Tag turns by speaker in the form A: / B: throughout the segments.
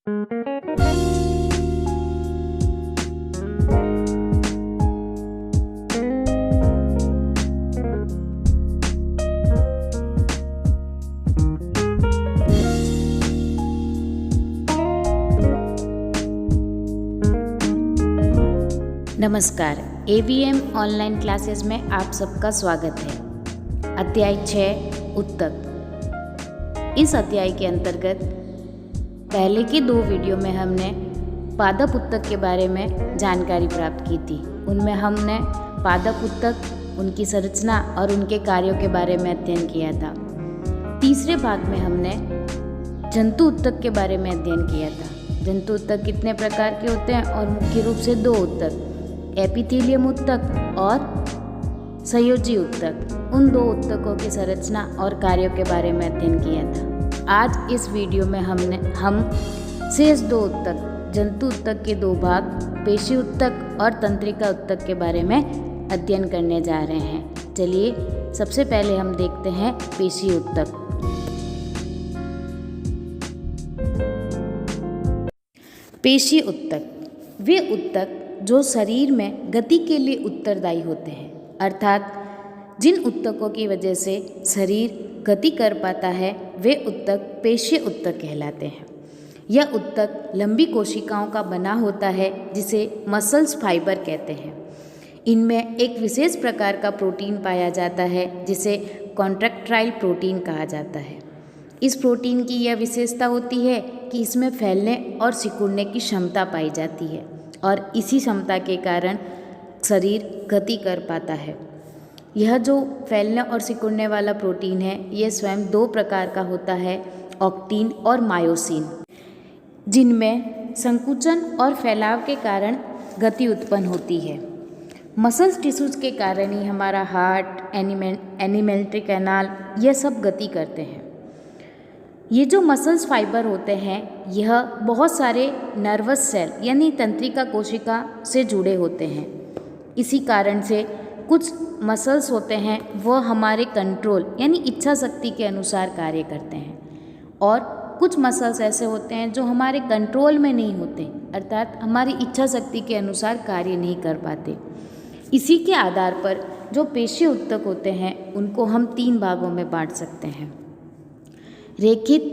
A: नमस्कार, AVM online classes में आप सबका स्वागत है। अध्याय 6 उत्तक। इस अध्याय के अंतर्गत पहले की 2 वीडियो में हमने पादप उत्तक के बारे में जानकारी प्राप्त की थी। उनमें हमने पादप उत्तक, उनकी संरचना और उनके कार्यों के बारे में अध्ययन किया था। तीसरे भाग में हमने जंतु उत्तक के बारे में अध्ययन किया था। जंतु उत्तक कितने प्रकार के होते हैं और मुख्य रूप से 2 उत्तक, एपिथेलियम उत्तक और संयोजी उत्तक। उन 2 उत्तकों की संरचना और कार्यों के बारे में अध्ययन किया था। आज इस वीडियो में हम शेष 2 उत्तक, जंतु उत्तक के 2 भाग, पेशी उत्तक और तंत्रिका उत्तक के बारे में अध्ययन करने जा रहे हैं। चलिए सबसे पहले हम देखते हैं पेशी उत्तक। पेशी उत्तक वे उत्तक जो शरीर में गति के लिए उत्तरदायी होते हैं, अर्थात जिन उत्तकों की वजह से शरीर गति कर पाता है वे उत्तक पेशीय उत्तक कहलाते हैं। यह उत्तक लंबी कोशिकाओं का बना होता है जिसे मसल्स फाइबर कहते हैं। इनमें एक विशेष प्रकार का प्रोटीन पाया जाता है जिसे कॉन्ट्रैक्टाइल प्रोटीन कहा जाता है। इस प्रोटीन की यह विशेषता होती है कि इसमें फैलने और सिकुड़ने की क्षमता पाई जाती है और इसी क्षमता के कारण शरीर गति कर पाता है। यह जो फैलने और सिकुड़ने वाला प्रोटीन है यह स्वयं 2 प्रकार का होता है, ऑक्टिन और मायोसिन, जिनमें संकुचन और फैलाव के कारण गति उत्पन्न होती है। मसल्स टिश्यूज के कारण ही हमारा हार्ट, एनिमेंट्री कैनाल यह सब गति करते हैं। ये जो मसल्स फाइबर होते हैं यह बहुत सारे नर्वस सेल यानी तंत्रिका कोशिका से जुड़े होते हैं। इसी कारण से कुछ मसल्स होते हैं वह हमारे कंट्रोल यानी इच्छा शक्ति के अनुसार कार्य करते हैं और कुछ मसल्स ऐसे होते हैं जो हमारे कंट्रोल में नहीं होते, अर्थात हमारी इच्छा शक्ति के अनुसार कार्य नहीं कर पाते। इसी के आधार पर जो पेशी उत्तक होते हैं उनको हम 3 भागों में बांट सकते हैं, रेखित,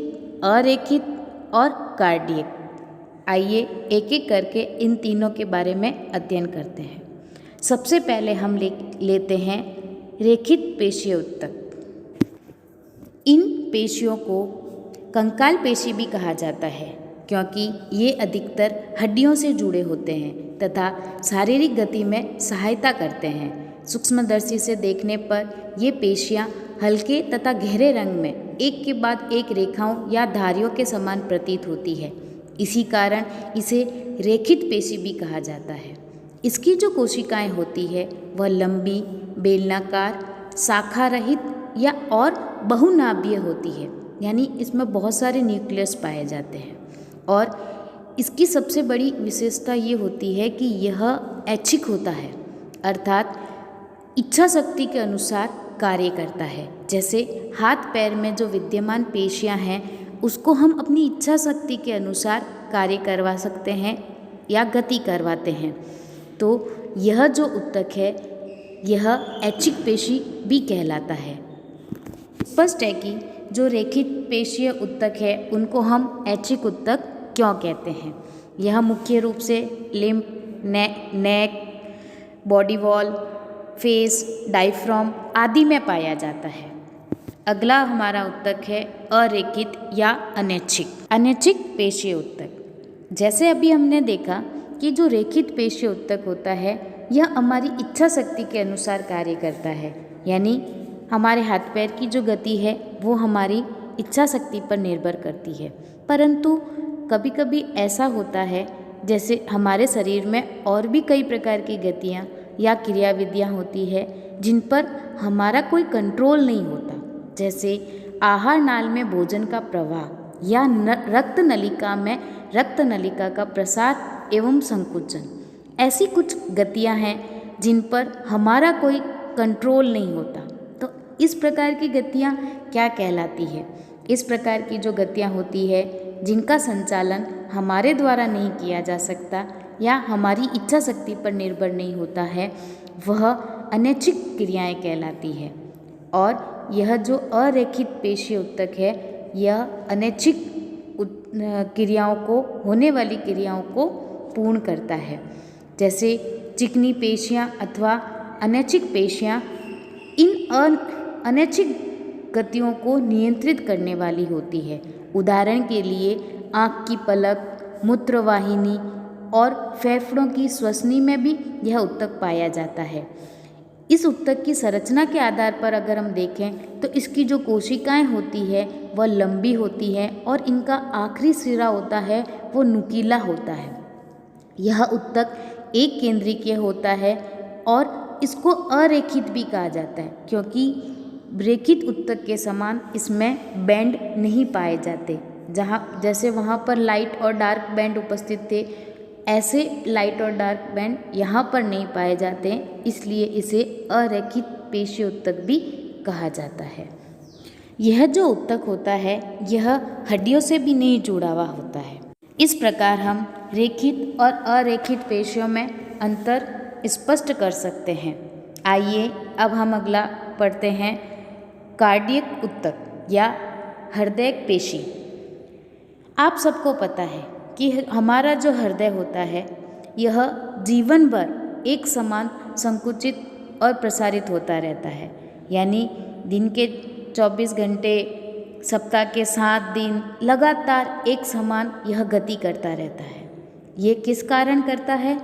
A: अरेखित और कार्डियक। आइए एक एक करके इन तीनों के बारे में अध्ययन करते हैं। सबसे पहले हम लेते हैं रेखित पेशीय उत्तक। इन पेशियों को कंकाल पेशी भी कहा जाता है क्योंकि ये अधिकतर हड्डियों से जुड़े होते हैं तथा शारीरिक गति में सहायता करते हैं। सूक्ष्मदर्शी से देखने पर ये पेशियाँ हल्के तथा गहरे रंग में एक के बाद एक रेखाओं या धारियों के समान प्रतीत होती है। इसी कारण इसे रेखित पेशी भी कहा जाता है। इसकी जो कोशिकाएं होती है वह लंबी, बेलनाकार, शाखा रहित या और बहुनाभीय होती है, यानी इसमें बहुत सारे न्यूक्लियस पाए जाते हैं। और इसकी सबसे बड़ी विशेषता ये होती है कि यह ऐच्छिक होता है, अर्थात इच्छा शक्ति के अनुसार कार्य करता है। जैसे हाथ पैर में जो विद्यमान पेशियां हैं उसको हम अपनी इच्छा शक्ति के अनुसार कार्य करवा सकते हैं या गति करवाते हैं। तो यह जो उत्तक है यह ऐच्छिक पेशी भी कहलाता है। स्पष्ट है कि जो रेखित पेशीय उत्तक है उनको हम ऐच्छिक उत्तक क्यों कहते हैं। यह मुख्य रूप से लिम्फ, नेक, बॉडी वॉल, फेस, डायफ्राम आदि में पाया जाता है। अगला हमारा उत्तक है अरेखित या अनैच्छिक। अनैच्छिक पेशीय उत्तक। जैसे अभी हमने देखा कि जो रेखित पेशीय उत्तक होता है यह हमारी इच्छा शक्ति के अनुसार कार्य करता है, यानी हमारे हाथ पैर की जो गति है वो हमारी इच्छा शक्ति पर निर्भर करती है। परंतु कभी कभी ऐसा होता है जैसे हमारे शरीर में और भी कई प्रकार की गतियाँ या क्रियाविधियाँ होती है जिन पर हमारा कोई कंट्रोल नहीं होता, जैसे आहार नाल में भोजन का प्रवाह या रक्त नलिका में रक्त नलिका का प्रसार एवं संकुचन। ऐसी कुछ गतियाँ हैं जिन पर हमारा कोई कंट्रोल नहीं होता। तो इस प्रकार की गतियाँ क्या कहलाती है? इस प्रकार की जो गतियाँ होती है जिनका संचालन हमारे द्वारा नहीं किया जा सकता या हमारी इच्छा शक्ति पर निर्भर नहीं होता है, वह अनैच्छिक क्रियाएं कहलाती है। और यह जो अरेखित पेशीय ऊतक है, यह अनैच्छिक क्रियाओं को, होने वाली क्रियाओं को पूर्ण करता है। जैसे चिकनी पेशियाँ अथवा अनैच्छिक पेशियाँ इन अनैच्छिक गतियों को नियंत्रित करने वाली होती है। उदाहरण के लिए आँख की पलक, मूत्रवाहिनी और फेफड़ों की श्वसनी में भी यह ऊतक पाया जाता है। इस ऊतक की संरचना के आधार पर अगर हम देखें तो इसकी जो कोशिकाएं होती है वह लंबी होती है और इनका आखिरी सिरा होता है वो नुकीला होता है। यह ऊतक एक केंद्रीय होता है और इसको अरेखित भी कहा जाता है, क्योंकि रेखित ऊतक के समान इसमें बैंड नहीं पाए जाते। जैसे वहाँ पर लाइट और डार्क बैंड उपस्थित थे, ऐसे लाइट और डार्क बैंड यहाँ पर नहीं पाए जाते, इसलिए इसे अरेखित पेशीय ऊतक भी कहा जाता है। यह जो ऊतक होता है यह हड्डियों से भी नहीं जुड़ा हुआ होता है। इस प्रकार हम रेखित और अरेखित पेशियों में अंतर स्पष्ट कर सकते हैं। आइए अब हम अगला पढ़ते हैं, कार्डियक ऊतक या हृदय पेशी। आप सबको पता है कि हमारा जो हृदय होता है यह जीवन भर एक समान संकुचित और प्रसारित होता रहता है, यानी दिन के 24 घंटे, सप्ताह के 7 दिन लगातार एक समान यह गति करता रहता है। ये किस कारण करता है?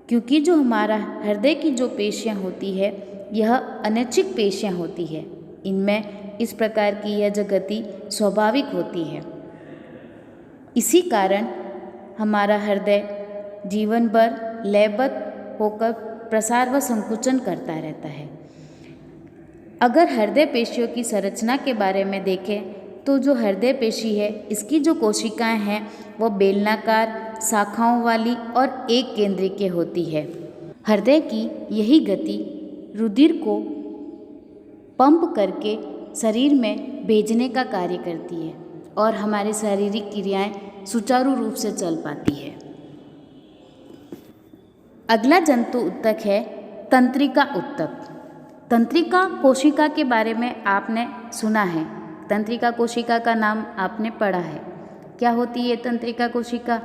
A: क्योंकि जो हमारा हृदय की जो पेशियाँ होती है यह अनैच्छिक पेशियाँ होती है। इनमें इस प्रकार की यह जो गति स्वाभाविक होती है। इसी कारण हमारा हृदय जीवन भर लयबद्ध होकर प्रसार व संकुचन करता रहता है। अगर हृदय पेशियों की संरचना के बारे में देखें तो जो हृदय पेशी है इसकी जो कोशिकाएं हैं वो बेलनाकार, शाखाओं वाली और एक केंद्रीय होती है। हृदय की यही गति रुधिर को पंप करके शरीर में भेजने का कार्य करती है और हमारी शारीरिक क्रियाएं सुचारू रूप से चल पाती है। अगला जंतु ऊतक है तंत्रिका ऊतक। तंत्रिका कोशिका के बारे में आपने सुना है, तंत्रिका कोशिका का नाम आपने पढ़ा है। क्या होती है तंत्रिका कोशिका?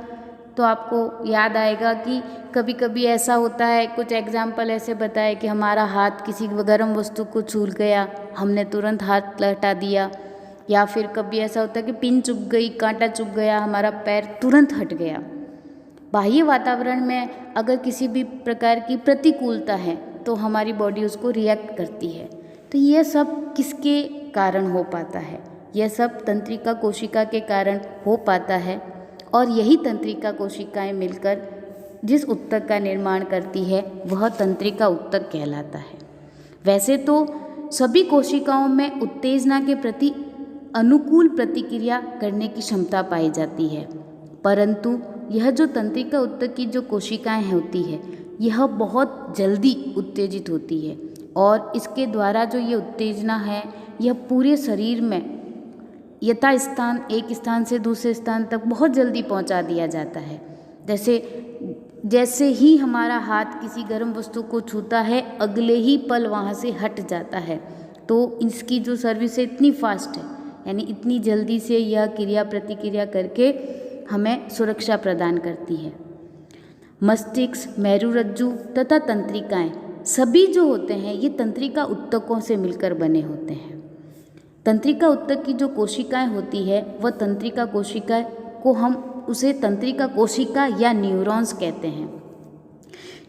A: तो आपको याद आएगा कि कभी कभी ऐसा होता है, कुछ एग्जाम्पल ऐसे बताए कि हमारा हाथ किसी गर्म वस्तु को छू गया, हमने तुरंत हाथ हटा दिया, या फिर कभी ऐसा होता है कि पिन चुभ गई, कांटा चुभ गया, हमारा पैर तुरंत हट गया। बाह्य वातावरण में अगर किसी भी प्रकार की प्रतिकूलता है तो हमारी बॉडी उसको रिएक्ट करती है। तो यह सब किसके कारण हो पाता है? यह सब तंत्रिका कोशिका के कारण हो पाता है और यही तंत्रिका कोशिकाएं मिलकर जिस ऊतक का निर्माण करती है वह तंत्रिका ऊतक कहलाता है। वैसे तो सभी कोशिकाओं में उत्तेजना के प्रति अनुकूल प्रतिक्रिया करने की क्षमता पाई जाती है, परंतु यह जो तंत्रिका ऊतक की जो कोशिकाएं होती है यह बहुत जल्दी उत्तेजित होती है और इसके द्वारा जो ये उत्तेजना है यह पूरे शरीर में यथास्थान एक स्थान से दूसरे स्थान तक बहुत जल्दी पहुंचा दिया जाता है। जैसे ही हमारा हाथ किसी गर्म वस्तु को छूता है अगले ही पल वहाँ से हट जाता है। तो इसकी जो सर्विस है इतनी फास्ट है, यानी इतनी जल्दी से यह क्रिया प्रतिक्रिया करके हमें सुरक्षा प्रदान करती है। मस्तिष्क, मेरुरज्जु तथा तंत्रिकाएं सभी जो होते हैं ये तंत्रिका ऊतकों से मिलकर बने होते हैं। तंत्रिका ऊतक की जो कोशिकाएं होती है वह तंत्रिका कोशिका को हम उसे तंत्रिका कोशिका या न्यूरॉन्स कहते हैं।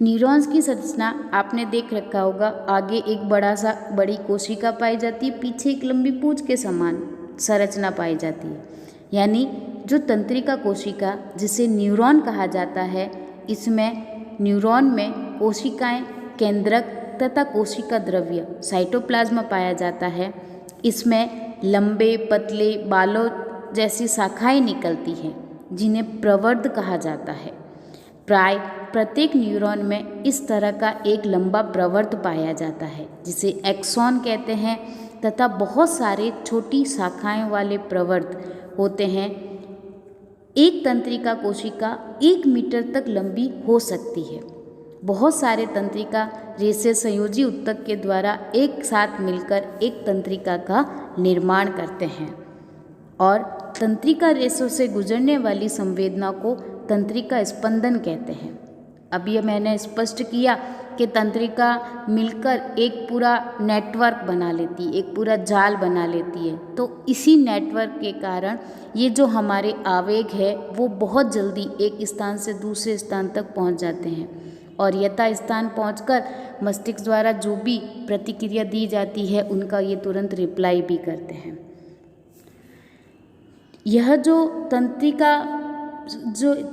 A: न्यूरॉन्स की संरचना आपने देख रखा होगा, आगे एक बड़ी कोशिका पाई जाती है, पीछे एक लंबी पूंछ के समान संरचना पाई जाती है। यानी जो तंत्रिका कोशिका जिसे न्यूरॉन कहा जाता है, इसमें न्यूरॉन में कोशिकाएं, केंद्रक तथा कोशिका द्रव्य साइटोप्लाज्म पाया जाता है। इसमें लंबे पतले बालों जैसी शाखाएं निकलती हैं जिन्हें प्रवर्ध कहा जाता है। प्राय प्रत्येक न्यूरॉन में इस तरह का एक लंबा प्रवर्ध पाया जाता है जिसे एक्सॉन कहते हैं, तथा बहुत सारे छोटी शाखाएं वाले प्रवर्ध होते हैं एक तंत्रिका कोशिका 1 मीटर तक लंबी हो सकती है। बहुत सारे तंत्रिका रेशे संयोजी ऊतक के द्वारा एक साथ मिलकर एक तंत्रिका का निर्माण करते हैं और तंत्रिका रेशों से गुजरने वाली संवेदना को तंत्रिका स्पंदन कहते हैं। अब ये मैंने स्पष्ट किया कि तंत्रिका मिलकर एक पूरा नेटवर्क बना लेती है, एक पूरा जाल बना लेती है। तो इसी नेटवर्क के कारण ये जो हमारे आवेग है वो बहुत जल्दी एक स्थान से दूसरे स्थान तक पहुंच जाते हैं और यथा स्थान पहुंचकर मस्तिष्क द्वारा जो भी प्रतिक्रिया दी जाती है उनका ये तुरंत रिप्लाई भी करते हैं। यह जो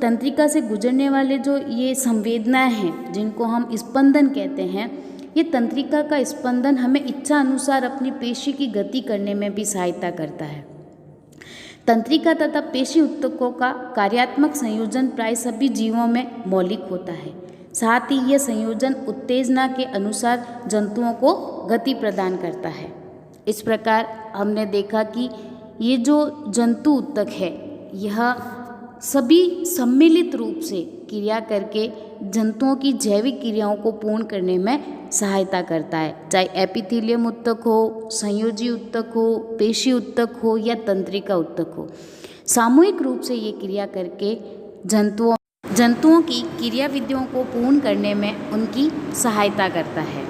A: तंत्रिका से गुजरने वाले जो ये संवेदनाएं हैं जिनको हम स्पंदन कहते हैं, ये तंत्रिका का स्पंदन हमें इच्छा अनुसार अपनी पेशी की गति करने में भी सहायता करता है। तंत्रिका तथा पेशी ऊतकों का कार्यात्मक संयोजन प्राय सभी जीवों में मौलिक होता है। साथ ही यह संयोजन उत्तेजना के अनुसार जंतुओं को गति प्रदान करता है। इस प्रकार हमने देखा कि ये जो जंतु ऊतक है यह सभी सम्मिलित रूप से क्रिया करके जंतुओं की जैविक क्रियाओं को पूर्ण करने में सहायता करता है, चाहे एपिथेलियम ऊतक हो, संयोजी ऊतक हो, पेशी ऊतक हो या तंत्रिका ऊतक हो। सामूहिक रूप से ये क्रिया करके जंतुओं की क्रिया विधियों को पूर्ण करने में उनकी सहायता करता है।